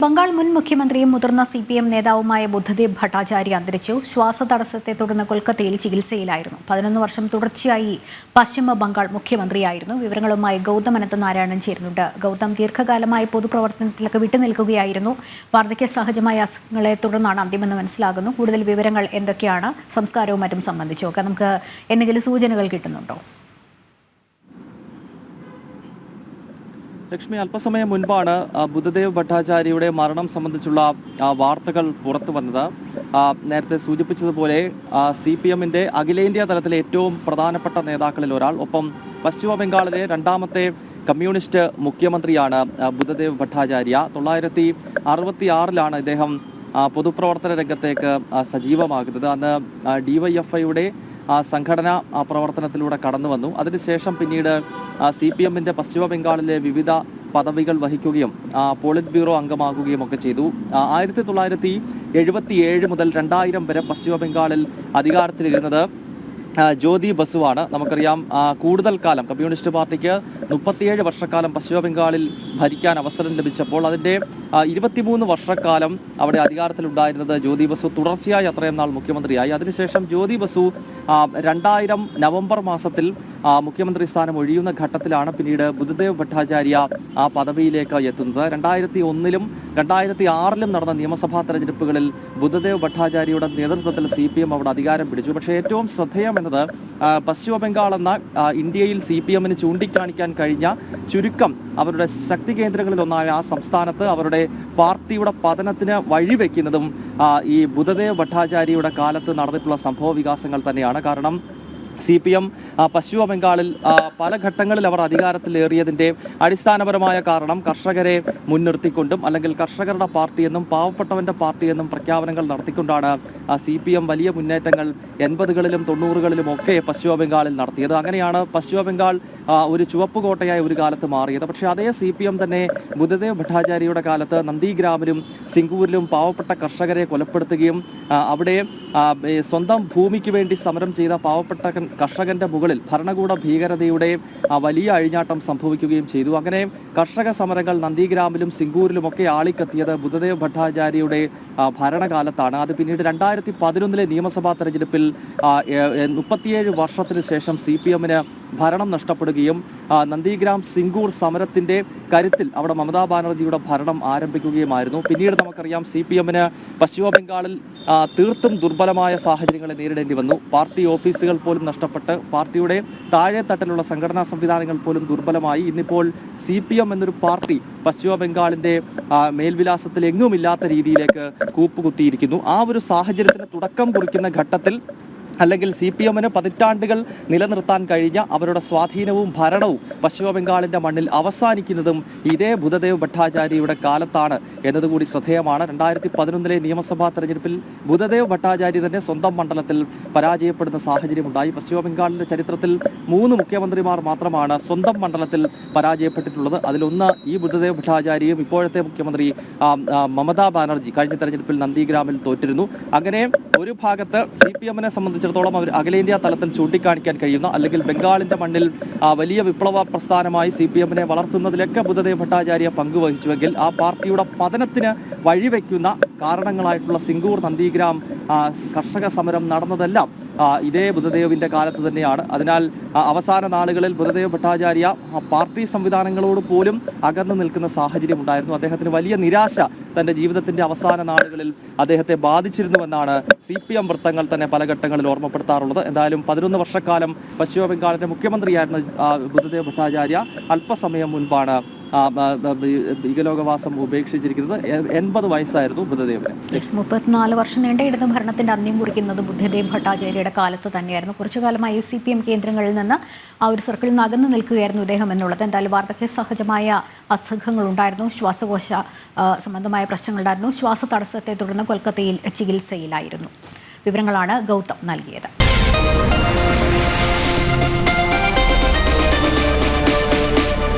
ബംഗാൾ മുൻ മുഖ്യമന്ത്രിയും മുതിർന്ന CPM നേതാവുമായ ബുദ്ധദേവ് ഭട്ടാചാര്യ അന്തരിച്ചു. ശ്വാസതടസ്സത്തെ തുടർന്ന് കൊൽക്കത്തയിൽ ചികിത്സയിലായിരുന്നു. 11 വർഷം തുടർച്ചയായി പശ്ചിമ ബംഗാൾ മുഖ്യമന്ത്രിയായിരുന്നു. വിവരങ്ങളുമായി ഗൗതം അനന്തനാരായണൻ ചേരുന്നുണ്ട്. ഗൗതം, ദീർഘകാലമായി പൊതുപ്രവർത്തനത്തിലൊക്കെ വിട്ടുനിൽക്കുകയായിരുന്നു. വാർദ്ധക്യ സഹജമായ അസുഖങ്ങളെ തുടർന്നാണ് അന്ത്യമെന്ന് മനസ്സിലാകുന്നു. കൂടുതൽ വിവരങ്ങൾ എന്തൊക്കെയാണ്? സംസ്കാരവും മറ്റും സംബന്ധിച്ചൊക്കെ നമുക്ക് എന്തെങ്കിലും സൂചനകൾ കിട്ടുന്നുണ്ടോ? ലക്ഷ്മി, അല്പസമയം മുൻപാണ് ബുദ്ധദേവ് ഭട്ടാചാര്യയുടെ മരണം സംബന്ധിച്ചുള്ള വാർത്തകൾ പുറത്തു വന്നത്. നേരത്തെ സൂചിപ്പിച്ചതുപോലെ CPM-ന്റെ അഖിലേന്ത്യാ തലത്തിലെ ഏറ്റവും പ്രധാനപ്പെട്ട നേതാക്കളിൽ ഒരാൾ, ഒപ്പം പശ്ചിമ ബംഗാളിലെ രണ്ടാമത്തെ കമ്മ്യൂണിസ്റ്റ് മുഖ്യമന്ത്രിയാണ് ബുദ്ധദേവ് ഭട്ടാചാര്യ. 1966-ലാണ് ഇദ്ദേഹം പൊതുപ്രവർത്തന രംഗത്തേക്ക് സജീവമാകുന്നത്. അന്ന് DYFI-യുടെ സംഘടനാ പ്രവർത്തനത്തിലൂടെ കടന്നു വന്നു. അതിനുശേഷം പിന്നീട് CPM-ന്റെ പശ്ചിമ ബംഗാളിലെ വിവിധ പദവികൾ വഹിക്കുകയും പോളിറ്റ് ബ്യൂറോ അംഗമാകുകയും ഒക്കെ ചെയ്തു. 1977 മുതൽ 2000 വരെ പശ്ചിമ ബംഗാളിൽ അധികാരത്തിലിരുന്നത് ജ്യോതി ബസുവാണ്. നമുക്കറിയാം, കൂടുതൽ കാലം കമ്മ്യൂണിസ്റ്റ് പാർട്ടിക്ക് 37 വർഷക്കാലം പശ്ചിമ ബംഗാളിൽ ഭരിക്കാൻ അവസരം ലഭിച്ചപ്പോൾ അതിൻ്റെ 23 വർഷക്കാലം അവിടെ അധികാരത്തിലുണ്ടായിരുന്നത് ജ്യോതി ബസു തുടർച്ചയായി അത്രയും നാൾ മുഖ്യമന്ത്രിയായി. അതിനുശേഷം ജ്യോതി ബസു 2000 നവംബർ മാസത്തിൽ മുഖ്യമന്ത്രി സ്ഥാനം ഒഴിയുന്ന ഘട്ടത്തിലാണ് പിന്നീട് ബുദ്ധദേവ് ഭട്ടാചാര്യ ആ പദവിയിലേക്ക് എത്തുന്നത്. 2001-ലും 2006-ലും നടന്ന നിയമസഭാ തെരഞ്ഞെടുപ്പുകളിൽ ബുദ്ധദേവ് ഭട്ടാചാര്യയുടെ നേതൃത്വത്തിൽ CPM അവിടെ അധികാരം പിടിച്ചു. പക്ഷേ ഏറ്റവും ശ്രദ്ധേയമെന്നത് പശ്ചിമ ബംഗാൾ എന്ന ഇന്ത്യയിൽ CPM-ന് ചൂണ്ടിക്കാണിക്കാൻ കഴിഞ്ഞ ചുരുക്കം അവരുടെ ശക്തി കേന്ദ്രങ്ങളിലൊന്നായ ആ സംസ്ഥാനത്ത് അവരുടെ പാർട്ടിയുടെ പതനത്തിന് വഴിവെക്കുന്നതും ഈ ബുദ്ധദേവ് ഭട്ടാചാര്യയുടെ കാലത്ത് നടന്നിട്ടുള്ള സംഭവ വികാസങ്ങൾ തന്നെയാണ്. കാരണം CPM പശ്ചിമ ബംഗാളിൽ പല ഘട്ടങ്ങളിൽ അവർ അധികാരത്തിലേറിയതിൻ്റെ അടിസ്ഥാനപരമായ കാരണം കർഷകരെ മുൻനിർത്തിക്കൊണ്ടും അല്ലെങ്കിൽ കർഷകരുടെ പാർട്ടിയെന്നും പാവപ്പെട്ടവൻ്റെ പാർട്ടിയെന്നും പ്രഖ്യാപനങ്ങൾ നടത്തിക്കൊണ്ടാണ് CPM വലിയ മുന്നേറ്റങ്ങൾ 80-കളിലും 90-കളിലും ഒക്കെ പശ്ചിമ ബംഗാളിൽ നടത്തിയത്. അങ്ങനെയാണ് പശ്ചിമ ബംഗാൾ ഒരു ചുവപ്പ് കോട്ടയായി ഒരു കാലത്ത് മാറിയത്. പക്ഷേ അതേ CPM തന്നെ ബുദ്ധദേവ് ഭട്ടാചാര്യയുടെ കാലത്ത് നന്ദിഗ്രാമിലും സിംഗൂരിലും പാവപ്പെട്ട കർഷകരെ കൊലപ്പെടുത്തുകയും അവിടെ സ്വന്തം ഭൂമിക്ക് വേണ്ടി സമരം ചെയ്ത പാവപ്പെട്ട കർഷകന്റെ മുകളിൽ ഭരണകൂട ഭീകരതയുടെ വലിയ അഴിഞ്ഞാട്ടം സംഭവിക്കുകയും ചെയ്തു. അങ്ങനെ കർഷക സമരങ്ങൾ നന്ദിഗ്രാമിലും സിംഗൂരിലുമൊക്കെ ആളിക്കത്തിയത് ബുദ്ധദേവ് ഭട്ടാചാര്യയുടെ ഭരണകാലത്താണ്. അത് പിന്നീട് 2011-ലെ നിയമസഭാ തെരഞ്ഞെടുപ്പിൽ 37 വർഷത്തിന് ശേഷം CPM-ന് ഭരണം നഷ്ടപ്പെടുകയും നന്ദിഗ്രാം സിംഗൂർ സമരത്തിന്റെ കരുത്തിൽ അവിടെ മമതാ ബാനർജിയുടെ ഭരണം ആരംഭിക്കുകയുമായിരുന്നു. പിന്നീട് നമുക്കറിയാം, CPM-ന് പശ്ചിമ ബംഗാളിൽ തീർത്തും ദുർബലമായ സാഹചര്യങ്ങളെ നേരിടേണ്ടി വന്നു. പാർട്ടി ഓഫീസുകൾ പോലും നഷ്ടപ്പെട്ട് പാർട്ടിയുടെ താഴെത്തട്ടിലുള്ള സംഘടനാ സംവിധാനങ്ങൾ പോലും ദുർബലമായി. ഇന്നിപ്പോൾ CPM എന്നൊരു പാർട്ടി പശ്ചിമ ബംഗാളിന്റെ മേൽവിലാസത്തിൽ എങ്ങുമില്ലാത്ത രീതിയിലേക്ക് കൂപ്പുകുത്തിയിരിക്കുന്നു. ആ ഒരു സാഹചര്യത്തിന് തുടക്കം കുറിക്കുന്ന ഘട്ടത്തിൽ അല്ലെങ്കിൽ CPM-ന് പതിറ്റാണ്ടുകൾ നിലനിർത്താൻ കഴിഞ്ഞ അവരുടെ സ്വാധീനവും ഭരണവും പശ്ചിമ ബംഗാളിന്റെ മണ്ണിൽ അവസാനിക്കുന്നതും ഇതേ ബുദ്ധദേവ് ഭട്ടാചാര്യയുടെ കാലത്താണ് എന്നതുകൂടി ശ്രദ്ധേയമാണ്. 2011-ലെ നിയമസഭാ തെരഞ്ഞെടുപ്പിൽ ബുദ്ധദേവ് ഭട്ടാചാര്യ തന്നെ സ്വന്തം മണ്ഡലത്തിൽ പരാജയപ്പെടുന്ന സാഹചര്യമുണ്ടായി. പശ്ചിമ ബംഗാളിന്റെ ചരിത്രത്തിൽ 3 മുഖ്യമന്ത്രിമാർ മാത്രമാണ് സ്വന്തം മണ്ഡലത്തിൽ പരാജയപ്പെട്ടിട്ടുള്ളത്. അതിലൊന്ന് ഈ ബുദ്ധദേവ് ഭട്ടാചാര്യയും ഇപ്പോഴത്തെ മുഖ്യമന്ത്രി മമതാ ബാനർജി കഴിഞ്ഞ തെരഞ്ഞെടുപ്പിൽ നന്ദിഗ്രാമിൽ തോറ്റിരുന്നു. അങ്ങനെ ഒരു ഭാഗത്ത് CPM-നെ സംബന്ധിച്ചിടത്തോളം അവർ അഖിലേന്ത്യാ തലത്തിൽ ചൂണ്ടിക്കാണിക്കാൻ കഴിയുന്ന അല്ലെങ്കിൽ ബംഗാളിന്റെ മണ്ണിൽ വലിയ വിപ്ലവ പ്രസ്ഥാനമായി CPM-നെ വളർത്തുന്നതിലൊക്കെ ബുദ്ധദേവ് ഭട്ടാചാര്യ പങ്കുവഹിച്ചുവെങ്കിൽ ആ പാർട്ടിയുടെ പതനത്തിന് വഴിവെക്കുന്ന കാരണങ്ങളായിട്ടുള്ള സിംഗൂർ നന്ദിഗ്രാം കർഷക സമരം നടന്നതെല്ലാം ഇതേ ബുദ്ധദേവിന്റെ കാലത്ത് തന്നെയാണ്. അതിനാൽ അവസാന നാളുകളിൽ ബുദ്ധദേവ് ഭട്ടാചാര്യ പാർട്ടി സംവിധാനങ്ങളോട് പോലും അകന്നു നിൽക്കുന്ന സാഹചര്യം ഉണ്ടായിരുന്നു. അദ്ദേഹത്തിന് വലിയ നിരാശ തന്റെ ജീവിതത്തിന്റെ അവസാന നാളുകളിൽ അദ്ദേഹത്തെ ബാധിച്ചിരുന്നുവെന്നാണ് CPM വൃത്തങ്ങൾ തന്നെ പല ഘട്ടങ്ങളിൽ ഓർമ്മപ്പെടുത്താറുള്ളത്. എന്തായാലും 11 വർഷക്കാലം പശ്ചിമ ബംഗാളിന്റെ മുഖ്യമന്ത്രിയായിരുന്ന ബുദ്ധദേവ് ഭട്ടാചാര്യ അല്പസമയം മുൻപാണ് ഭീകലോകവാസം ഉപേക്ഷിച്ചിരിക്കുന്നത്. 80 വയസ്സായിരുന്നു ബുദ്ധദേവിന്. 34 വർഷം നീണ്ട ഇടത് ഭരണത്തിന്റെ അന്ത്യം കുറിക്കുന്നത് ബുദ്ധദേവ് ഭട്ടാചാര്യയുടെ കാലത്ത് തന്നെയായിരുന്നു. കുറച്ചു കാലമായി CPM കേന്ദ്രങ്ങളിൽ നിന്ന് ആ ഒരു സർക്കിളിൽ നിന്ന് അകന്നു നിൽക്കുകയായിരുന്നു ഇദ്ദേഹം എന്നുള്ളത്. എന്തായാലും വാർദ്ധക്യ സഹജമായ അസുഖങ്ങളുണ്ടായിരുന്നു, ശ്വാസകോശ സംബന്ധമായ പ്രശ്നങ്ങളുണ്ടായിരുന്നു. ശ്വാസതടസ്സത്തെ തുടർന്ന് കൊൽക്കത്തയിൽ ചികിത്സയിലായിരുന്നു. വിവരങ്ങളാണ് ഗൗതം നൽകിയത്.